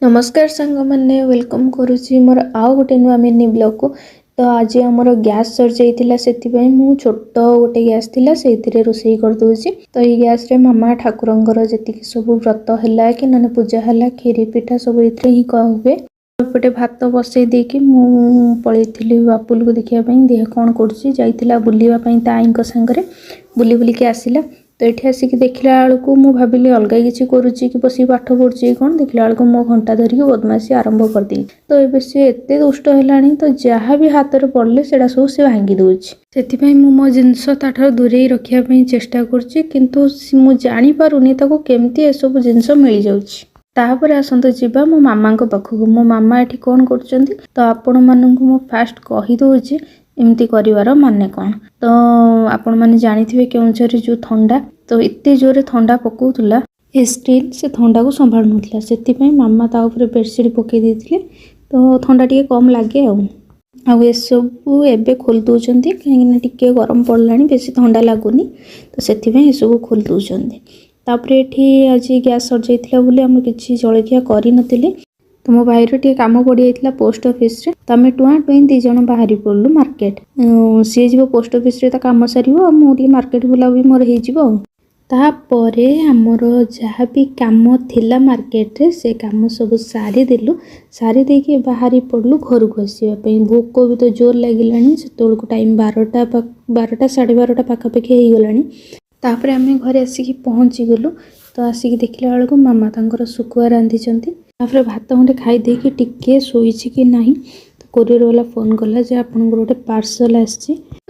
नमस्कार सांग मैंने वेलकम करुच्ची मोर आउ गोटे नुआ मिनी ब्लॉग को। तो आज आमर गैस सर जाइला से छोट गोटे गैस थिला से रोषे करदे। तो ये गैस रे मामा ठाकुरंकर जी सब व्रत है कि ना पूजा है खीरी पिठा सब ये ही हुए। एपटे भात बसई देकी पलैली बापुल को देखापी देह कौन कर बुलापी आई सांगे बुली बुलिकी आसला। तो ये आसिक देखला बेलू मु भाविली अलग किसी करुच्ची कि बस पाठ पढ़ुची कौन देखला बेलू मो घंटा धरिकी बदमाशी आरंभ करदी। तो ये सी एत दुष्ट है तो जहाँ भी हाथ में पड़े से सब से भांगी दूसरी से मो जिनस ताठ दूरे रखापी चेष्टा करूँ जापारुनी केमती एसबू जिनस मिल जाऊँगी। तापर आसतु जीवा मो मामा पाखक मो मामा ये कौन कर तो आपण मानू फास्ट कहीदे एमती कर माने कौन। तो आपण मैंने जानी केउझर जो थंडा तो एत जोरे थंडा पकाउला ए स्टिल से थंडा को संभाल ना से मामा ताऊपर बेडसीट पकई देते तो थंडा टी कम लगे आसबू एवं खोल दौरान कहीं टे गरम पड़ा बेसी थंडा लगुनि तो से सब खोल दौरान। तापर ये आज गैस सर जाइला बोली आम किसी जलखिया कर नी तो मो भाईर टे कम पड़ जाता पोस्ट ऑफिस रे तो आम टुआ टुई दीज बाहरी पड़लु मार्केट। सी जी पोस्ट ऑफिस रे तो कम सर मुझे मार्केट बुला भी मोर हो तापर आमर जहाँ भी कम थिला मार्केट रे से कम सब सारी देलु सारी देके बाहरी पड़लु घर को आसवाई। भोक भी तो जोर लगे से टाइम 12टा साढ़े 12टा पाखापाखि हो गलानी। तापर आम घर आसिक पहुँची गलु तो आसिक देखला बेलू मामा तांकर सुखुआ रांधि तापर भात खंडे खाई देकी टिके शोइछि कि नहीं तो कोरियर वाला फोन कला जे आपन गोटे पार्सल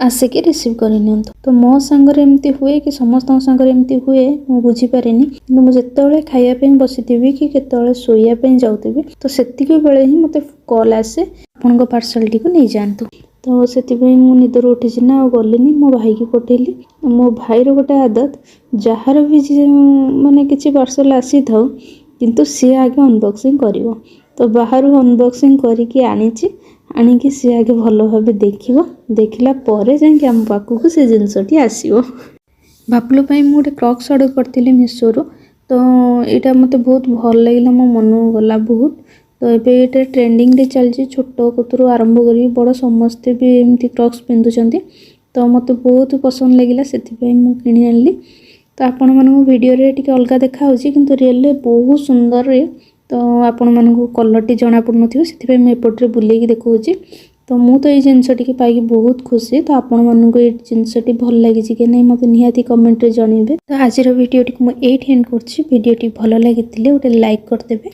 आसिक रिसीव कर। तो मो सांगरे एमती हुए कि समस्त सांगरे एमती हुए मु बुझी पारेनी कि मु जेतेबेले खाइया पे बसिथिबी कि केतेबेले सोइया पे जाउथिबी तो सेतिके बेले ही मते कॉल आसे आपन पार्सल टी को नहीं जानतु। तो से निदर उठी ना गलिनी मो भाई की पठेली। मो भाईर गोटे आदत जार भी माने किसी पार्सल आसी था किंतु सी आगे अनबॉक्सिंग करिवो तो बाहर अनबॉक्सिंग करके आनिकी सी आगे भल भाव देखला परे जाके आम पाखक से जिनसटी आसो। बापुल गोटे क्रॉक्स ऑर्डर करी मीशो तो यहाँ मत बहुत भल लगे मो मन गला बहुत। तो ये ट्रेंडिंग रे चलती छोट कतरू आरंभ कर बड़ समस्ते भी एमती क्रॉक्स पिंधुंट तो मत बहुत पसंद लगे से किणी आनली। तो आपण मानू वीडियो रे टिके अलग देखा कि रियल बहुत सुंदर रे तो आपण मानू कलर टी जना पड़ नथिबो से एपटे बुले देखा। तो मु तो ये जिनस टी पाई बहुत खुशी। तो आपण मानू ये जिनसटी भल लगी कि नहीं मत निहाती कमेंट रे जनइबे। तो आज वीडियो टी मु एट एंड करछि वीडियो टी भल लगी गोटे लाइक करदेबे।